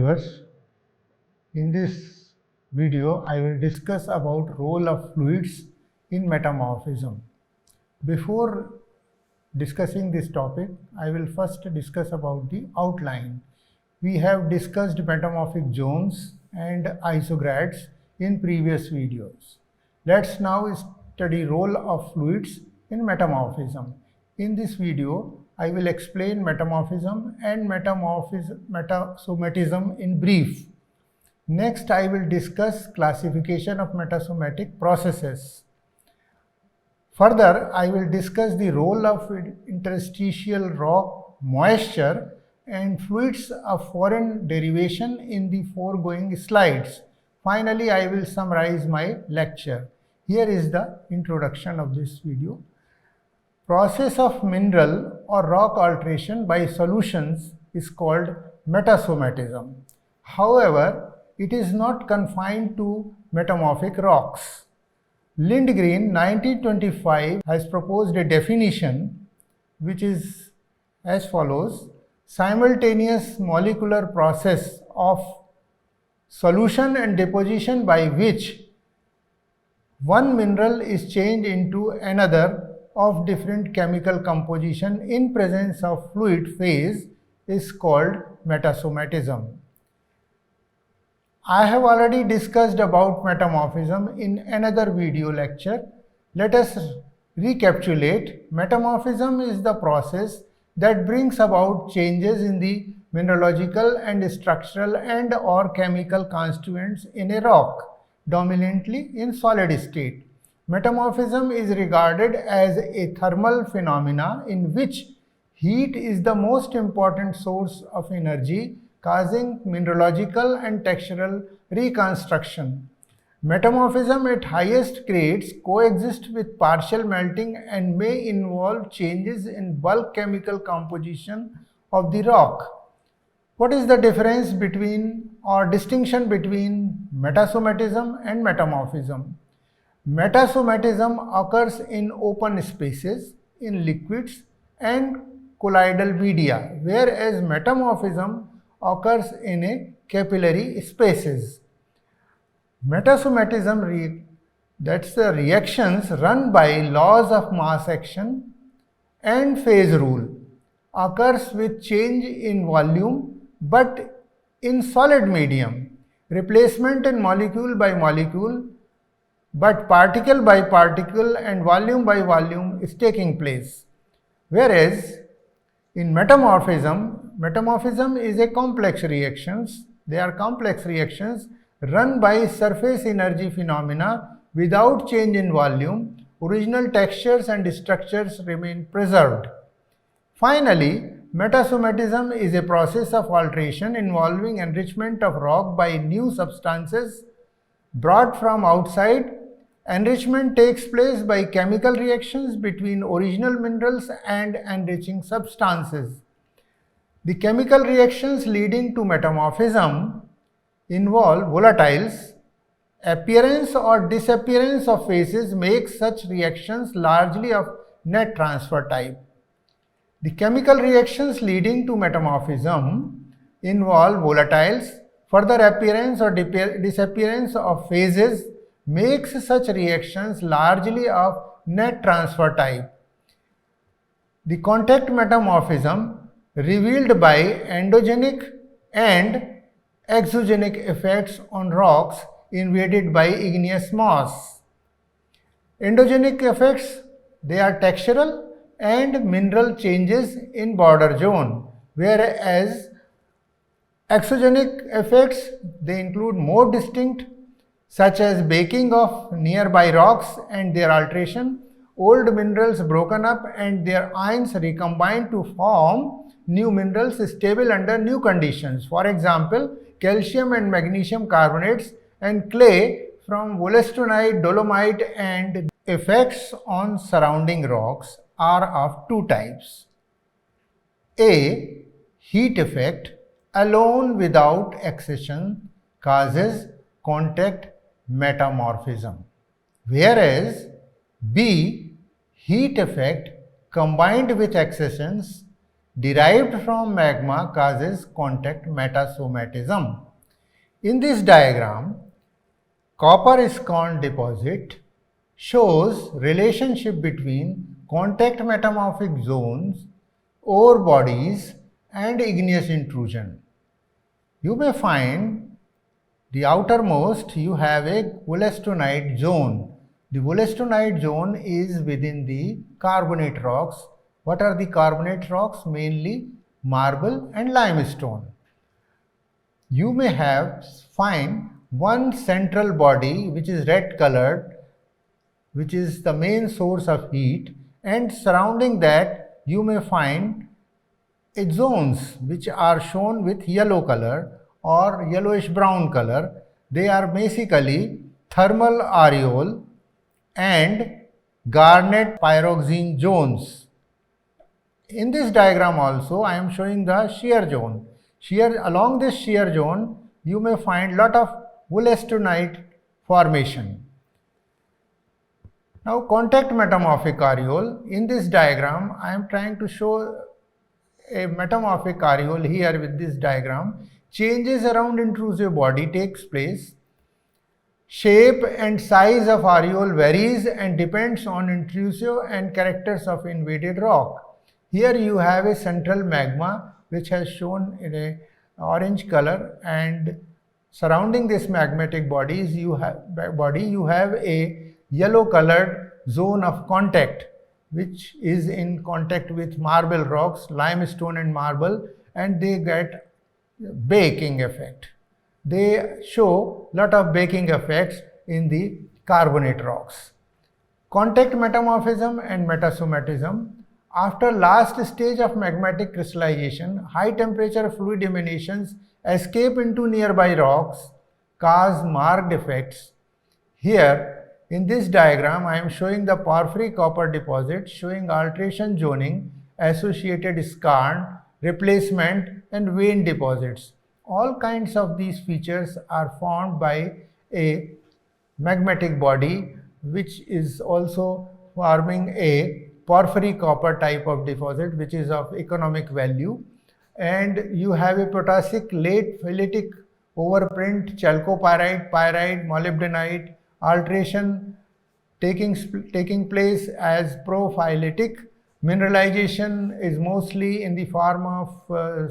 viewers. In this video, I will discuss about role of fluids in metamorphism. Before discussing this topic, I will first discuss about the outline. We have discussed metamorphic zones and isograds in previous videos. Let's now study role of fluids in metamorphism. In this video, I will explain metamorphism and metasomatism in brief. Next, I will discuss classification of metasomatic processes. Further, I will discuss the role of interstitial rock moisture and fluids of foreign derivation in the foregoing slides. Finally, I will summarize my lecture. Here is the introduction of this video. Process of mineral or rock alteration by solutions is called metasomatism. However, it is not confined to metamorphic rocks. Lindgren 1925 has proposed a definition which is as follows: simultaneous molecular process of solution and deposition by which one mineral is changed into another of different chemical composition in presence of fluid phase is called metasomatism. I have already discussed about metamorphism in another video lecture. Let us recapitulate. Metamorphism is the process that brings about changes in the mineralogical and structural and or chemical constituents in a rock, dominantly in solid state. Metamorphism is regarded as a thermal phenomena in which heat is the most important source of energy, causing mineralogical and textural reconstruction. Metamorphism at highest grades coexist with partial melting and may involve changes in bulk chemical composition of the rock. What is the difference between or distinction between metasomatism and metamorphism? Metasomatism occurs in open spaces, in liquids and colloidal media, whereas metamorphism occurs in a capillary spaces. Metasomatism, that's the reactions run by laws of mass action and phase rule, occurs with change in volume but in solid medium, replacement in molecule by molecule, but particle by particle and volume by volume is taking place. Whereas in metamorphism is a complex reactions. They are complex reactions run by surface energy phenomena without change in volume. Original textures and structures remain preserved. Finally, metasomatism is a process of alteration involving enrichment of rock by new substances brought from outside. Enrichment takes place by chemical reactions between original minerals and enriching substances. The chemical reactions leading to metamorphism involve volatiles. Appearance or disappearance of phases makes such reactions largely of net transfer type. The chemical reactions leading to metamorphism involve volatiles. Further appearance or disappearance of phases makes such reactions largely of net transfer type. The contact metamorphism revealed by endogenic and exogenic effects on rocks invaded by igneous mass. Endogenic effects, they are textural and mineral changes in border zone, whereas exogenic effects, they include more distinct, such as baking of nearby rocks and their alteration, old minerals broken up and their ions recombined to form new minerals stable under new conditions. For example, calcium and magnesium carbonates and clay from wollastonite, dolomite, and effects on surrounding rocks are of two types. A. Heat effect alone without accession causes contact metamorphism, whereas B. Heat effect combined with accessions derived from magma causes contact metasomatism. In this diagram, copper skarn deposit shows relationship between contact metamorphic zones, ore bodies and igneous intrusion. You may find the outermost you have a wollastonite zone. The wollastonite zone is within the carbonate rocks. What are the carbonate rocks? Mainly marble and limestone. You may find one central body which is red colored, which is the main source of heat, and surrounding that you may find zones which are shown with yellow color or yellowish brown color. They are basically thermal areole and garnet pyroxene zones. In this diagram also I am showing the shear zone. Along this shear zone you may find lot of wollastonite formation. Now contact metamorphic areole. In this diagram I am trying to show a metamorphic areole here with this diagram. Changes around intrusive body takes place. Shape and size of areole varies and depends on intrusive and characters of invaded rock. Here you have a central magma which has shown in a orange color, and surrounding this magmatic body you have a yellow colored zone of contact which is in contact with marble rocks, limestone and marble, and they get baking effect. They show lot of baking effects in the carbonate rocks. Contact metamorphism and metasomatism. After last stage of magmatic crystallization, high temperature fluid emanations escape into nearby rocks, cause marked effects. Here in this diagram I am showing the porphyry copper deposit showing alteration zoning, associated skarn, replacement and vein deposits. All kinds of these features are formed by a magmatic body which is also forming a porphyry copper type of deposit which is of economic value, and you have a potassic late phylitic overprint, chalcopyrite, pyrite, molybdenite, alteration taking place as prophylitic. Mineralization is mostly in the form of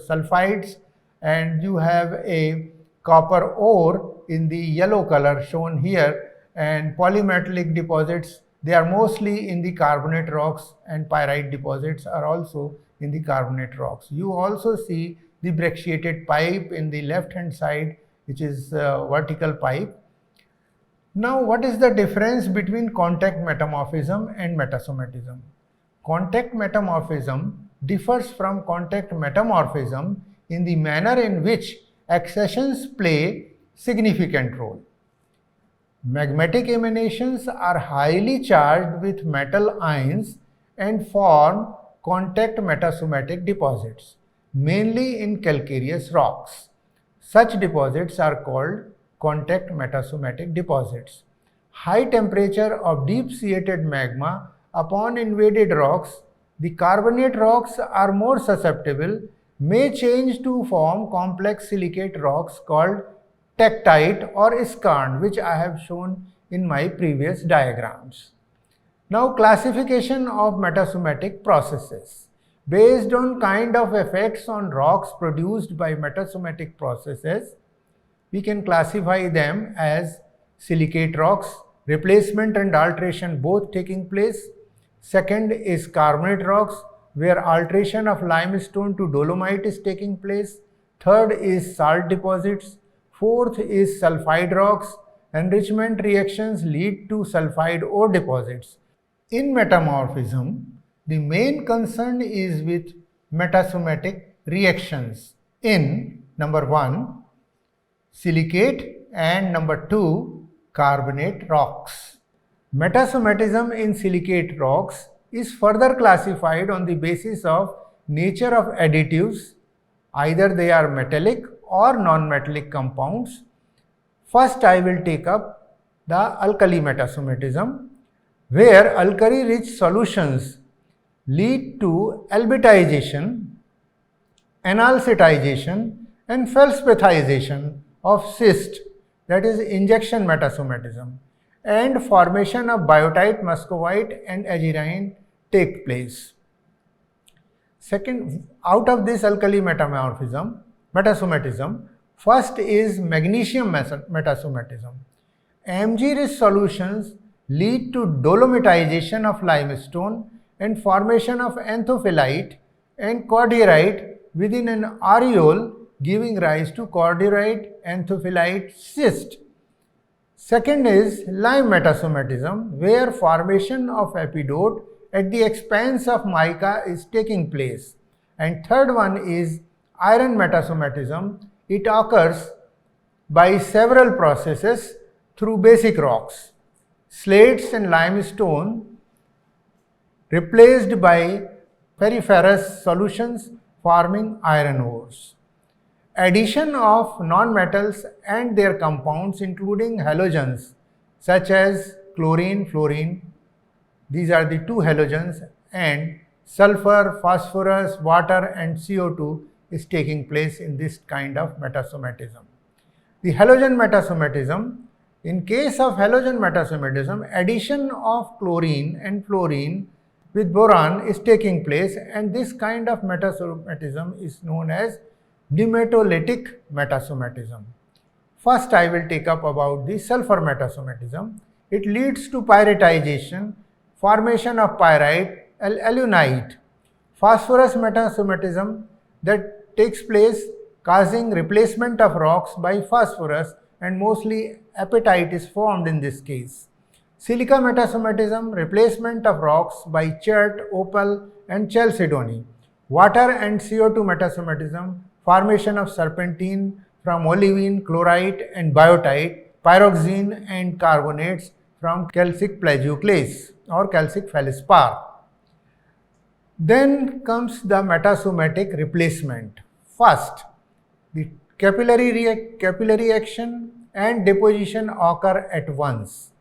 sulfides, and you have a copper ore in the yellow color shown here, and polymetallic deposits, they are mostly in the carbonate rocks, and pyrite deposits are also in the carbonate rocks. You also see the brecciated pipe in the left hand side, which is vertical pipe. Now what is the difference between contact metamorphism and metasomatism? Contact metamorphism differs from contact metamorphism in the manner in which accessions play significant role. Magmatic emanations are highly charged with metal ions and form contact metasomatic deposits, mainly in calcareous rocks. Such deposits are called contact metasomatic deposits. High temperature of deep-seated magma upon invaded rocks, the carbonate rocks are more susceptible, may change to form complex silicate rocks called tektite or skarn, which I have shown in my previous diagrams. Now classification of metasomatic processes. Based on kind of effects on rocks produced by metasomatic processes, we can classify them as silicate rocks, replacement and alteration both taking place. Second is carbonate rocks, where alteration of limestone to dolomite is taking place. Third is salt deposits. Fourth is sulfide rocks. Enrichment reactions lead to sulfide ore deposits. In metamorphism, the main concern is with metasomatic reactions in number 1, silicate, and number 2, carbonate rocks. Metasomatism in silicate rocks is further classified on the basis of nature of additives, either they are metallic or non-metallic compounds. First I will take up the alkali metasomatism, where alkali rich solutions lead to albitization analcitization and felspethization of cyst, that is injection metasomatism, and formation of biotite, muscovite and azerine take place. Second, out of this alkali metasomatism, first is magnesium metasomatism. Mg-rich solutions lead to dolomitization of limestone and formation of anthophyllite and cordierite within an areole, giving rise to cordierite anthophyllite cyst. Second is lime metasomatism, where formation of epidote at the expense of mica is taking place. And third one is iron metasomatism. It occurs by several processes through basic rocks, slates and limestone replaced by ferriferous solutions forming iron ores. Addition of non-metals and their compounds including halogens such as chlorine, fluorine, these are the two halogens, and sulfur, phosphorus, water and CO2 is taking place in this kind of metasomatism. The halogen metasomatism, in case of halogen metasomatism, addition of chlorine and fluorine with boron is taking place, and this kind of metasomatism is known as nematolytic metasomatism. First, I will take up about the sulfur metasomatism. It leads to pyritization, formation of pyrite, alunite. Phosphorus metasomatism, that takes place causing replacement of rocks by phosphorus, and mostly apatite is formed in this case. Silica metasomatism, replacement of rocks by chert, opal and chalcedony. Water and CO2 metasomatism, formation of serpentine from olivine, chlorite and biotite, pyroxene and carbonates from calcic plagioclase or calcic feldspar. Then comes the metasomatic replacement. First, the capillary action and deposition occur at once.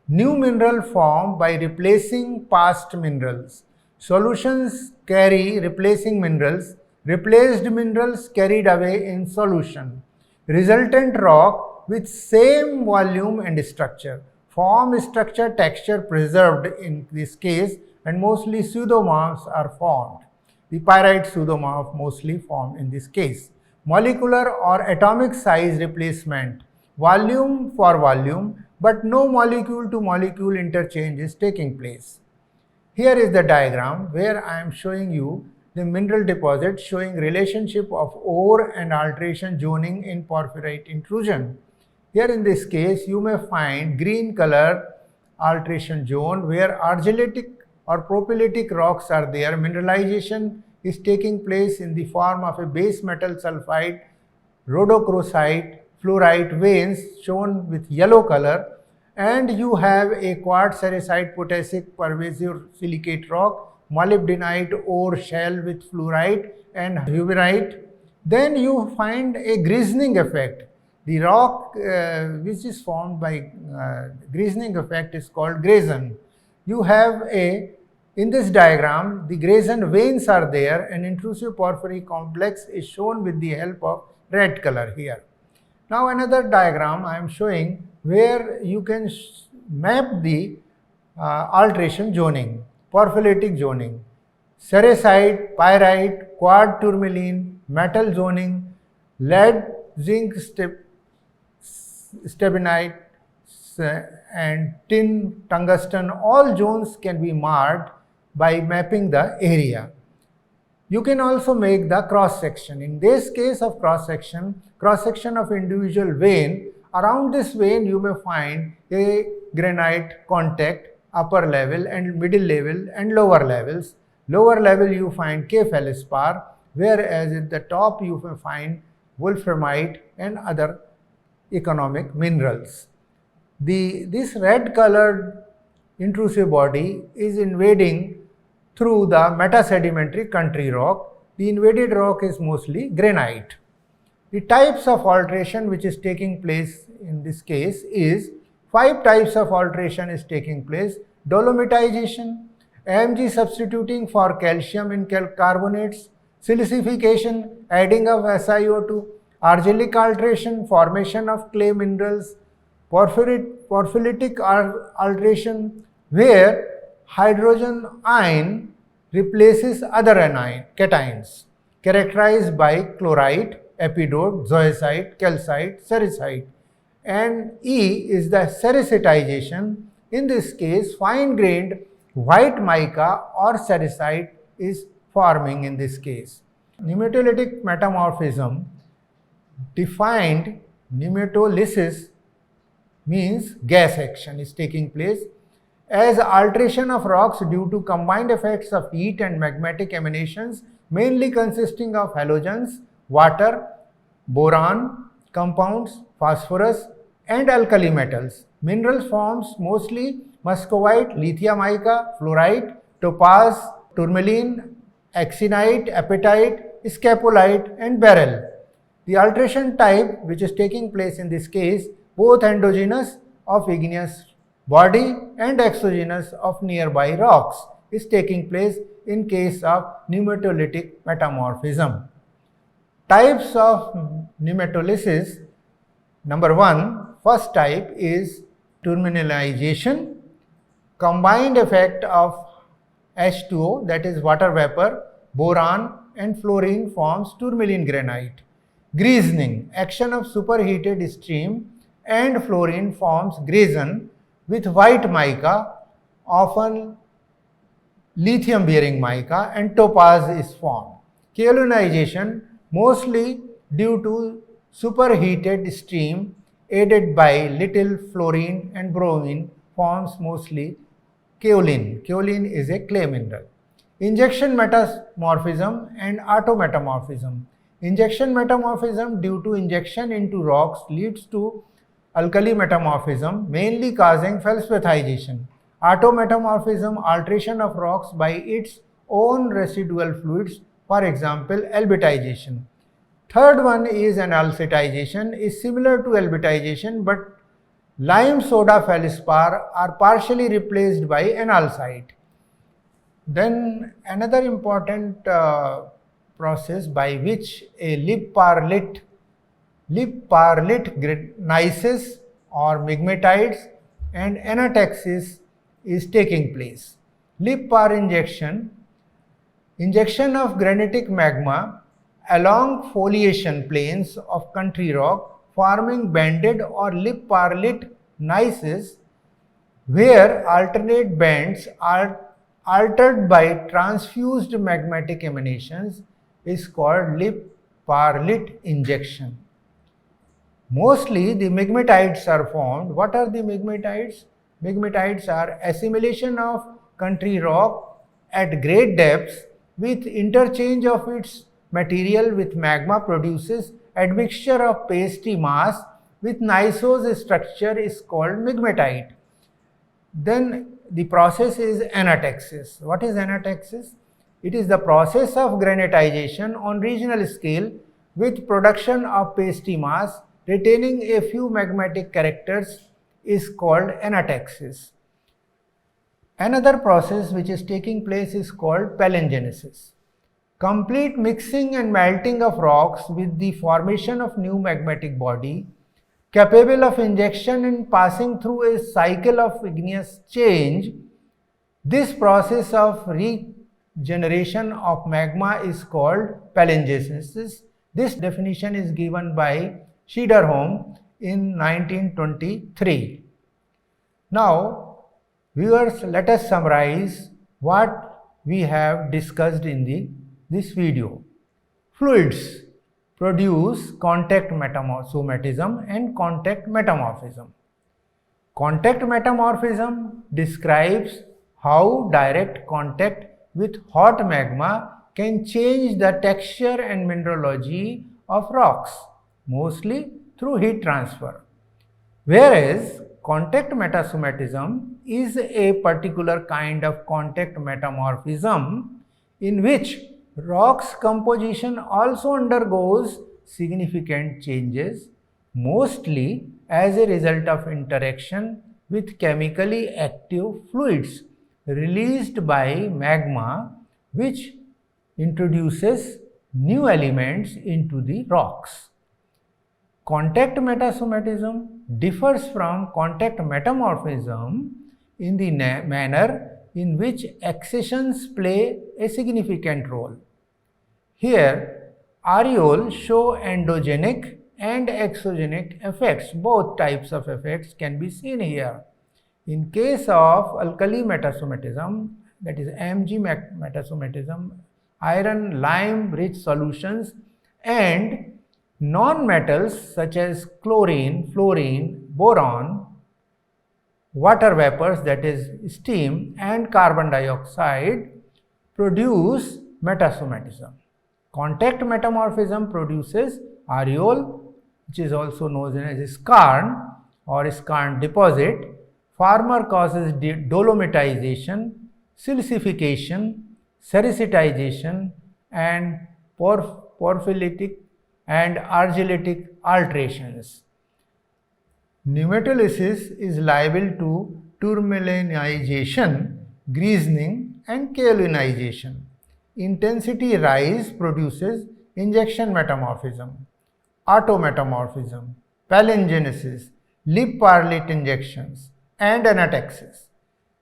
New mineral form by replacing past minerals. Solutions carry replacing minerals, replaced minerals carried away in solution. Resultant rock with same volume and structure. Form, structure, texture preserved in this case, and mostly pseudomorphs are formed. The pyrite pseudomorph mostly formed in this case. Molecular or atomic size replacement, volume for volume, but no molecule to molecule interchange is taking place. Here is the diagram where I am showing you the mineral deposit showing relationship of ore and alteration zoning in porphyrite intrusion. Here in this case, you may find green color alteration zone where argillitic or propylitic rocks are there. Mineralization is taking place in the form of a base metal sulfide, rhodochrosite, fluorite veins shown with yellow color, and you have a quartz sericite potassic pervasive silicate rock, molybdenite ore shell with fluorite and huberite. Then you find a grisening effect. The rock which is formed by grisening effect is called grazen. You have in this diagram, the grazen veins are there, and intrusive porphyry complex is shown with the help of red color here. Now another diagram I am showing where you can map the alteration zoning, porphyritic zoning, sericite, pyrite, quad tourmaline, metal zoning, lead, zinc, stibnite and tin, tungsten, all zones can be marked by mapping the area. You can also make the cross section. In this case of cross section of individual vein, around this vein you may find a granite contact, upper level and middle level and lower levels. Lower level you find K feldspar, whereas at the top you may find wolframite and other economic minerals. This red colored intrusive body is invading through the metasedimentary country rock. The invaded rock is mostly granite. The types of alteration which is taking place in this case is 5 types of alteration is taking place. Dolomitization, Mg substituting for calcium in carbonates, silicification, adding of SiO2, argillic alteration, formation of clay minerals, porphyritic alteration, where hydrogen ion replaces other cations, characterized by chlorite, epidote, zoisite, calcite, sericite. And E is the sericitization. In this case, fine-grained white mica or sericite is forming in this case. Nematolytic metamorphism defined nematolysis means gas action is taking place as alteration of rocks due to combined effects of heat and magmatic emanations, mainly consisting of halogens, water, boron compounds, phosphorus, and alkali metals. Mineral forms mostly muscovite, lithium mica, fluorite, topaz, tourmaline, axinite, apatite, scapolite, and beryl. The alteration type which is taking place in this case, both endogenous of igneous body and exogenous of nearby rocks, is taking place in case of nematolytic metamorphism. Types of nematolysis. Number 1, first type is tourmalinization, combined effect of H2O, that is water vapor, boron and fluorine forms tourmaline granite. Greasening, action of superheated stream and fluorine forms greason with white mica, often lithium bearing mica, and topaz is formed. Kaolinization, mostly due to superheated stream aided by little fluorine and bromine, forms mostly kaolin. Kaolin is a clay mineral. Injection metamorphism and autometamorphism. Injection metamorphism due to injection into rocks leads to alkali metamorphism, mainly causing felspethization. Autometamorphism, alteration of rocks by its own residual fluids, for example, albitisation. Third one is analcitization, is similar to albitisation, but lime soda feldspar are partially replaced by analcite. Then another important process by which a lip-parlit gneisses or migmatites and anastaxis is taking place. Lip-par injection of granitic magma along foliation planes of country rock, forming banded or lip-parlit gneisses where alternate bands are altered by transfused magmatic emanations, is called lip-parlit injection. Mostly the migmatites are formed. What are the migmatites? Migmatites are assimilation of country rock at great depths with interchange of its material with magma produces admixture of pasty mass with gneiss structure is called migmatite. Then the process is anastaxis. What is anastaxis? It is the process of granitization on regional scale with production of pasty mass retaining a few magmatic characters is called anastaxis. Another process which is taking place is called palingenesis. Complete mixing and melting of rocks with the formation of new magmatic body capable of injection and passing through a cycle of igneous change. This process of regeneration of magma is called palingenesis. This definition is given by Scherderholm in 1923. Now, viewers, let us summarize what we have discussed in this video. Fluids produce contact somatism and contact metamorphism. Contact metamorphism describes how direct contact with hot magma can change the texture and mineralogy of rocks, mostly through heat transfer. Whereas contact metasomatism is a particular kind of contact metamorphism in which rock's composition also undergoes significant changes, mostly as a result of interaction with chemically active fluids released by magma, which introduces new elements into the rocks. Contact metasomatism differs from contact metamorphism in the manner in which accessions play a significant role. Here, areoles show endogenic and exogenic effects. Both types of effects can be seen here. In case of alkali metasomatism, that is Mg metasomatism, iron lime rich solutions and non-metals such as chlorine, fluorine, boron, water vapors, that is steam, and carbon dioxide produce metasomatism. Contact metamorphism produces areole, which is also known as skarn or skarn deposit. Former causes dolomitization, silicification, sericitization, and porphyritic and argillitic alterations. Pneumatolysis is liable to tourmalinization, greasening, and kaolinization. Intensity rise produces injection metamorphism, autometamorphism, palingenesis, lip parlite injections, and anastasis.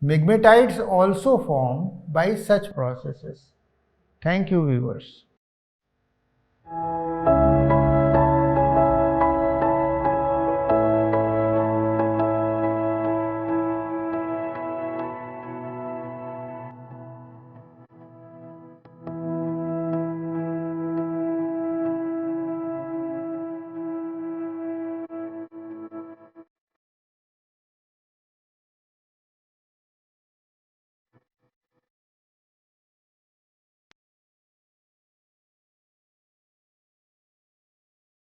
Migmatites also form by such processes. Thank you, viewers.